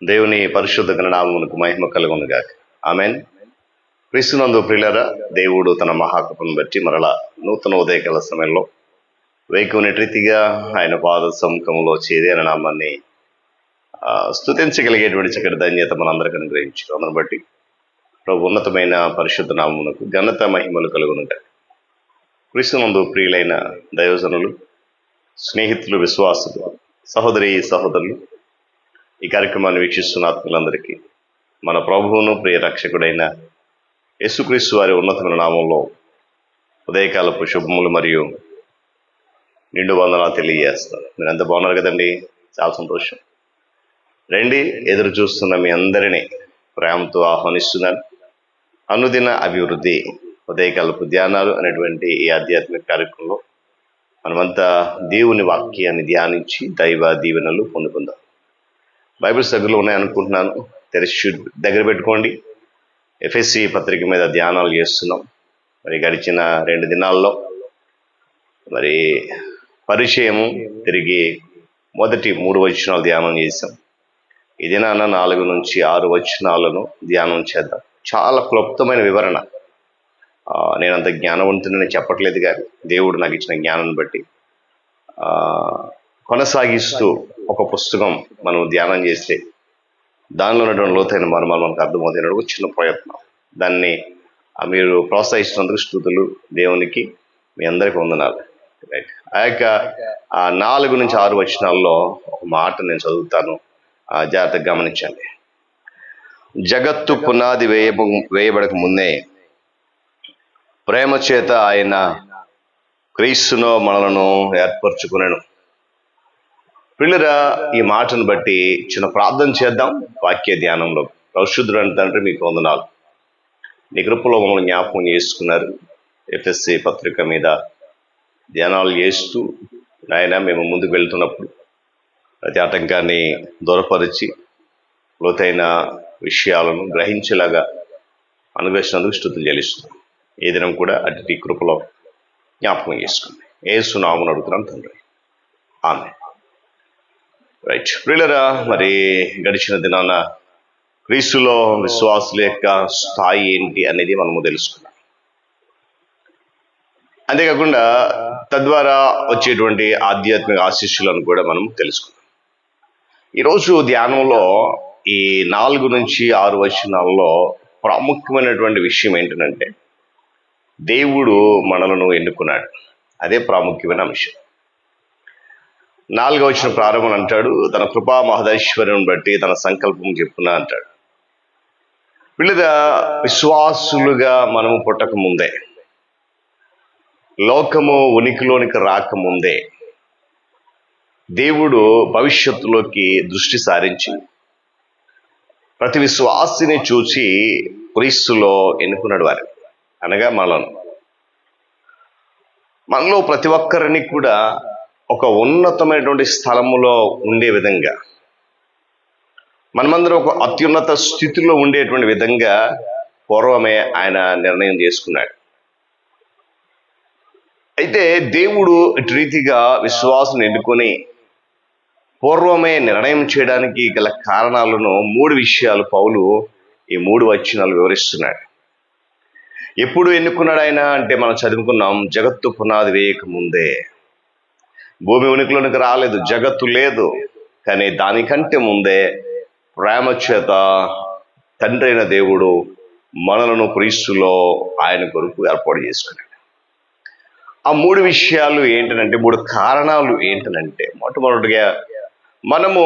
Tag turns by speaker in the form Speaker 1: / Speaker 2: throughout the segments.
Speaker 1: దేవుని పరిశుద్ధ నామమునకు మహిమ కలుగునుగాక. ఆమెన్. క్రీస్తునందు ప్రియులారా, దేవుడు తన మహాకృపను బట్టి మరలా నూతన ఉదయకాల సమయంలో వేకునే రీతిగా ఆయన పాద సముఖంలో చేరి ఆయన నామాన్ని స్తుతించగలిగేటువంటి చక్కటి ధన్యత మనందరికీ అనుగ్రహించారు. అందుని బట్టి ప్రభు ఉన్నతమైన పరిశుద్ధ నామమునకు ఘనత మహిమలు కలుగునుగాక. క్రీస్తునందు ప్రియులైన దైవజనులు, స్నేహితులు, విశ్వాసులు, సహోదరి సహోదరులు, ఈ కార్యక్రమాన్ని వీక్షిస్తున్న ఆత్మీయులందరికీ మన ప్రభువును ప్రియ రక్షకుడైన యేసుక్రీస్తు వారి ఉన్నతమైన నామంలో ఉదయకాలపు శుభములు మరియు నిండు వందనాలు తెలియజేస్తాను. మీరు ఎంత బాగున్నారు కదండి, చాలా సంతోషం. రండి, ఎదురు చూస్తున్న మీ అందరినీ ప్రేమతో ఆహ్వానిస్తున్నాను. అనుదిన అభివృద్ధి ఉదయకాలపు ధ్యానాలు అనేటువంటి ఈ ఆధ్యాత్మిక కార్యక్రమంలో మనమంతా దేవుని వాక్యాన్ని ధ్యానించి దైవ దీవెనలు పొందుకుందాం. బైబిల్స్ దగ్గరలో ఉన్నాయనుకుంటున్నాను, తెరిచి దగ్గర పెట్టుకోండి. ఎఫ్ఎస్సి పత్రిక మీద ధ్యానాలు చేస్తున్నాం. మరి గడిచిన 2 దినాల్లో మరి పరిచయము తిరిగి మొదటి 3 వచనాలు ధ్యానం చేశాం. ఈ దినాన 4 నుంచి 6 వచనాలను ధ్యానం చేద్దాం. చాలా క్లుప్తమైన వివరణ. నేనంత జ్ఞానవంతుని చెప్పట్లేదు, కానీ దేవుడు నాకు ఇచ్చిన జ్ఞానాన్ని బట్టి కొనసాగిస్తూ ఒక పుస్తకం మనం ధ్యానం చేస్తే దానిలో ఉన్నటువంటి లోతైన మర్మాలు మనకు అర్థమవుతున్న ఒక చిన్న ప్రయత్నం. దాన్ని మీరు ప్రోత్సహిస్తున్నందుకు స్తుతులు దేవునికి, మీ అందరికీ వందనాలు. రైట్. ఆ యొక్క 4 నుంచి 6 వచనాల్లో ఒక మాట నేను చదువుతాను, జాగ్రత్తగా గమనించండి. జగత్తు పునాది వేయబడక ముందే ప్రేమ చేత ఆయన క్రీస్తులో మనలను ఏర్పరచుకునేను. పిల్లరా, ఈ మాటను బట్టి చిన్న ప్రార్థన చేద్దాం వాక్య ధ్యానంలో. పరిశుద్ధుడు అంటే మీకు వందనాలు. నీ కృపలో మమ్మల్ని జ్ఞాపకం చేసుకున్నారు. ఎఫ్ఎస్సి పత్రిక మీద ధ్యానాలు చేస్తూ ఆయన మేము ముందుకు వెళ్తున్నప్పుడు ప్రతి ఆటంకాన్ని దూరపరిచి లోతైన విషయాలను గ్రహించేలాగా అనుగ్రహించినందుకు స్తుతులు చెల్లిస్తున్నాం. ఏ దినం కూడా అటు కృపలో జ్ఞాపకం చేసుకోండి. యేసు నామమున అడుగుతున్నాం తండ్రి, ఆమేన్. రైట్. ప్రియులరా, మరి గడిచిన దినాన క్రీస్తులో విశ్వాసుల యొక్క స్థాయి ఏంటి అనేది మనము తెలుసుకున్నాం. అంతేకాకుండా తద్వారా వచ్చేటువంటి ఆధ్యాత్మిక ఆశీస్సులను కూడా మనం తెలుసుకున్నాం. ఈరోజు ధ్యానంలో ఈ 4 నుంచి 6 వచనాల్లో ప్రాముఖ్యమైనటువంటి విషయం ఏంటంటే, దేవుడు మనలను ఎన్నుకున్నాడు. అదే ప్రాముఖ్యమైన అంశం. 4వ వచనం ప్రారంభం అంటాడు, తన కృపా మహదైశ్వర్యం బట్టి తన సంకల్పం చెప్పున అంటాడు. వీళ్ళగా విశ్వాసులుగా మనము పుట్టక ముందే, లోకము ఉనికిలోనికి రాకముందే దేవుడు భవిష్యత్తులోకి దృష్టి సారించి ప్రతి విశ్వాసిని చూసి క్రీస్తులో ఎన్నుకున్నాడు వారిని, అనగా మనలో ప్రతి ఒక్కరిని కూడా ఒక ఉన్నతమైనటువంటి స్థలములో ఉండే విధంగా, మనమందరం ఒక అత్యున్నత స్థితిలో ఉండేటువంటి విధంగా పూర్వమే ఆయన నిర్ణయం చేసుకున్నాడు. అయితే దేవుడు ఇటు రీతిగా విశ్వాసం ఎన్నుకొని పూర్వమే నిర్ణయం చేయడానికి గల కారణాలను 3 విషయాలు పౌలు ఈ 3 వచనాలు వివరిస్తున్నాడు. ఎప్పుడు ఎన్నుకున్నాడు ఆయన అంటే, మనం చదువుకున్నాం, జగత్తు పునాది వేయక ముందే. భూమి ఉనికిలోనికి రాలేదు, జగత్తు లేదు, కానీ దానికంటే ముందే ప్రేమ చేత తండ్రి అయిన దేవుడు మనలను క్రీస్తులో ఆయన కొరకు ఏర్పాటు చేసుకున్నాడు. ఆ 3 విషయాలు ఏంటనంటే, 3 కారణాలు ఏంటనంటే, మొట్టమొదటిగా మనము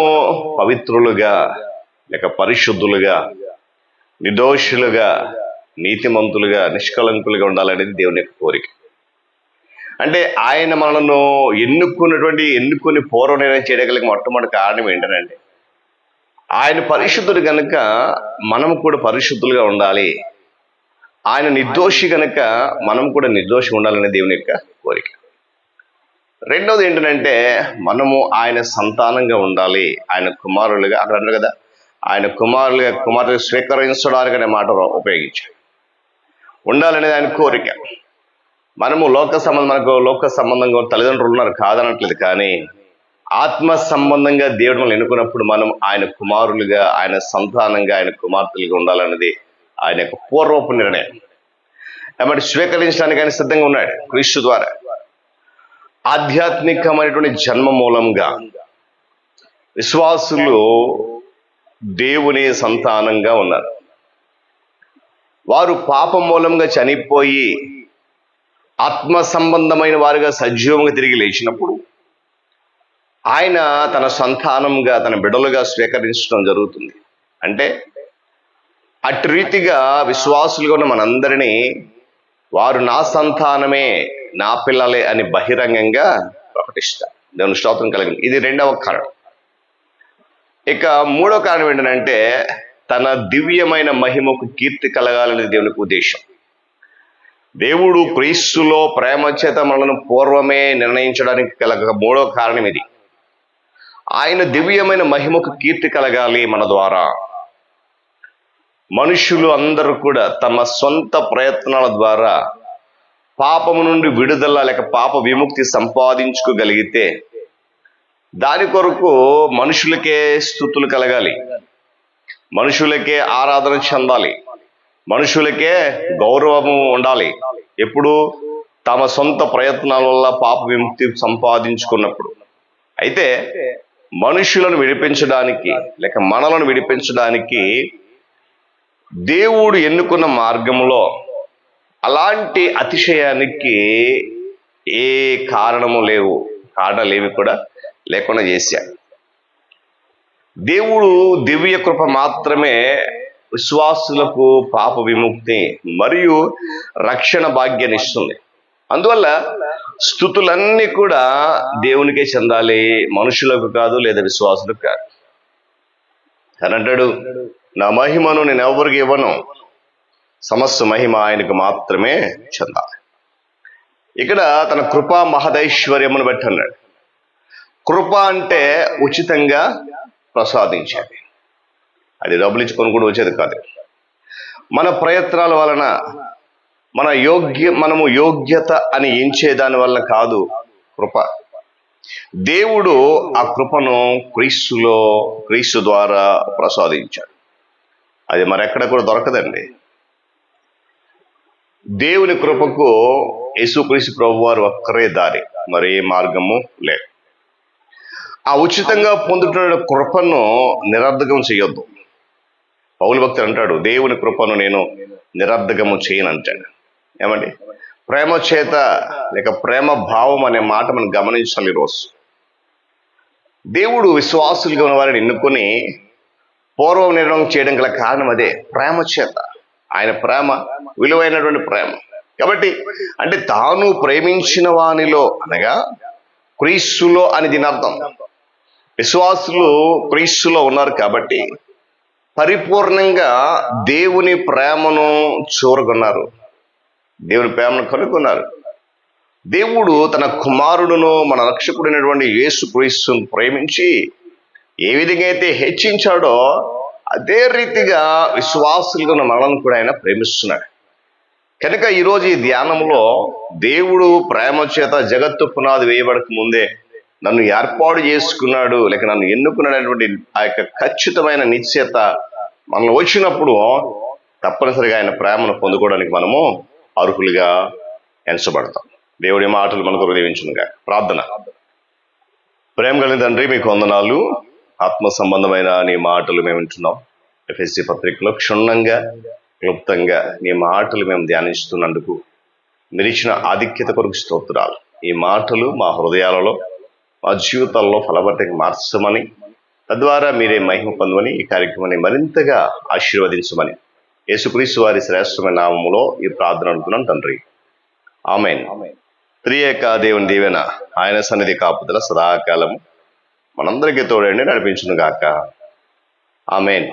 Speaker 1: పవిత్రులుగా లేక పరిశుద్ధులుగా, నిర్దోషులుగా, నీతిమంతులుగా, నిష్కలంకులుగా ఉండాలనేది దేవుని యొక్క కోరిక. అంటే ఆయన మనను ఎన్నుకొని పూర్వ నిర్ణయం చేయగలిగిన మొట్టమొదటి కారణం ఏంటంటే, ఆయన పరిశుద్ధుడు కనుక మనం కూడా పరిశుద్ధులుగా ఉండాలి. ఆయన నిర్దోషి కనుక మనం కూడా నిర్దోషి ఉండాలనే దేవుని యొక్క కోరిక. రెండవది ఏంటంటే, మనము ఆయన సంతానంగా ఉండాలి, ఆయన కుమారులుగా. అక్కడ అన్నారు కదా, ఆయన కుమారులు స్వీకరించడానికి అనే మాట ఉపయోగించాడు. ఉండాలనేది ఆయన కోరిక. మనకు లోక సంబంధంగా తల్లిదండ్రులు ఉన్నారు, కాదనట్లేదు, కానీ ఆత్మ సంబంధంగా దేవుడు మనల్ని ఎన్నుకున్నప్పుడు మనం ఆయన కుమారులుగా, ఆయన సంతానంగా, ఆయన కుమార్తెలుగా ఉండాలన్నది ఆయన యొక్క పూర్వపు నిర్ణయం. కాబట్టి స్వీకరించడానికి ఆయన సిద్ధంగా ఉన్నాడు క్రీస్తు ద్వారా. ఆధ్యాత్మికమైనటువంటి జన్మ మూలంగా విశ్వాసులు దేవుని సంతానంగా ఉన్నారు. వారు పాపం మూలంగా చనిపోయి ఆత్మ సంబంధమైన వారుగా సజీవంగా తిరిగి లేచినప్పుడు ఆయన తన సంతానంగా, తన బిడ్డలుగా స్వీకరించడం జరుగుతుంది. అంటే అటు రీతిగా విశ్వాసులుగా ఉన్న మనందరినీ వారు నా సంతానమే, నా పిల్లలే అని బహిరంగంగా ప్రకటిస్తారు. దేవుని స్తోత్రం కలిగింది. ఇది రెండవ కారణం. ఇక మూడో కారణం ఏంటంటే తన దివ్యమైన మహిమకు కీర్తి కలగాలనేది దేవునికి ఉద్దేశం. దేవుడు క్రీస్తులో ప్రేమ చేత మనలను పూర్వమే నిర్ణయించడానికి కలగ మూడో కారణం ఇది. ఆయన దివ్యమైన మహిమకు కీర్తి కలగాలి మన ద్వారా. మనుషులు అందరూ కూడా తమ సొంత ప్రయత్నాల ద్వారా పాపము నుండి విడుదల లేక పాప విముక్తి సంపాదించుకోగలిగితే దాని కొరకు మనుషులకే స్తుతులు కలగాలి, మనుషులకే ఆరాధన చెందాలి, మనుషులకే గౌరవము ఉండాలి. ఎప్పుడు తమ సొంత ప్రయత్నాల వల్ల పాప విముక్తి సంపాదించుకున్నప్పుడు. అయితే మనుషులను విడిపించడానికి లేక మనలను విడిపించడానికి దేవుడు ఎన్నుకున్న మార్గంలో అలాంటి అతిశయానికి ఏ కారణాలేవి కూడా లేకుండా చేశాడు. దేవుడు దివ్య కృప మాత్రమే విశ్వాసులకు పాప విముక్తి మరియు రక్షణ భాగ్యాన్ని ఇస్తుంది. అందువల్ల స్తుతులన్నీ కూడా దేవునికే చెందాలి, మనుషులకు కాదు, లేదా విశ్వాసులకు కాదు. అని అంటాడు, నా మహిమను నేను ఎవరికి ఇవ్వను, సమస్త మహిమ ఆయనకు మాత్రమే చెందాలి. ఇక్కడ తన కృపా మహదైశ్వర్యమును బట్టి అన్నాడు. కృప అంటే ఉచితంగా ప్రసాదించేది, అది డబ్బులు ఇచ్చుకొని కూడా వచ్చేది కాదు. మన ప్రయత్నాల వలన మనము యోగ్యత అని ఎంచేదాని వల్ల కాదు కృప. దేవుడు ఆ కృపను క్రీస్తు ద్వారా ప్రసాదించాడు. అది మరెక్కడ కూడా దొరకదండి. దేవుని కృపకు యేసుక్రీస్తు ప్రభువారు ఒక్కరే దారి, మరే మార్గము లేదు. ఆ ఉచితంగా పొందుతున్న కృపను నిరర్ధకం చేయొద్దు. పౌలు భక్తుడు అంటాడు, దేవుని కృపను నేను నిరర్ధకము చేయను అంటాడు. ఏమండి, ప్రేమ చేత లేక ప్రేమ భావం అనే మాట మనం గమనించాలి. ఈరోజు దేవుడు విశ్వాసులుగా ఉన్న వారిని ఎన్నుకొని పూర్వం నిర్ణయం చేయడం గల కారణం అదే, ప్రేమ చేత. ఆయన ప్రేమ విలువైనటువంటి ప్రేమ. కాబట్టి అంటే తాను ప్రేమించిన వానిలో అనగా క్రీస్తులో అని దీని అర్థం. విశ్వాసులు క్రీస్తులో ఉన్నారు కాబట్టి పరిపూర్ణంగా దేవుని ప్రేమను చూరగొన్నారు, దేవుని ప్రేమను కనుగొన్నారు. దేవుడు తన కుమారుడును మన రక్షకుడైనటువంటి యేసుక్రీస్తును ప్రేమించి ఏ విధంగా అయితే హెచ్చించాడో అదే రీతిగా విశ్వాసులుగా ఉన్న మనల్ని కూడా ఆయన ప్రేమిస్తున్నాడు. కనుక ఈరోజు ఈ ధ్యానంలో దేవుడు ప్రేమ చేత జగత్తు పునాది వేయబడక ముందే నన్ను ఏర్పాటు చేసుకున్నాడు లేక నన్ను ఎన్నుకున్నటువంటి ఆ యొక్క ఖచ్చితమైన నిశ్చయత మనం వచ్చినప్పుడు తప్పనిసరిగా ఆయన ప్రేమను పొందుకోవడానికి మనము అర్హులుగా ఎంచబడతాం. దేవుడి మాటలు మనకు హృదయించునుగా. ప్రార్థన. ప్రేమ కలిగిన తండ్రి, మీకు వందనాలు. ఆత్మ సంబంధమైన నీ మాటలు మేము వింటున్నాం. ఎఫెసీ పత్రికలో క్షుణ్ణంగా క్లుప్తంగా నీ మాటలు మేము ధ్యానిస్తున్నందుకు మీరు ఇచ్చిన ఆధిక్యత కొరకు స్తోత్రాలు. ఈ మాటలు మా హృదయాలలో, మా జీవితాల్లో ఫలభరితంగా మార్చమని, తద్వారా మీరే మహిమ పొందమని, ఈ కార్యక్రమాన్ని మరింతగా ఆశీర్వదించమని యేసుక్రీస్తు వారి శ్రేష్టమైన నామములో ఈ ప్రార్థన అనుకున్నాను తండ్రి. ఆమేన్. త్రియేక దేవుని దీవెన, ఆయన సన్నిధి కాపుదల సదాకాలము మనందరికీ తోడండి నడిపించును గాక. ఆమేన్.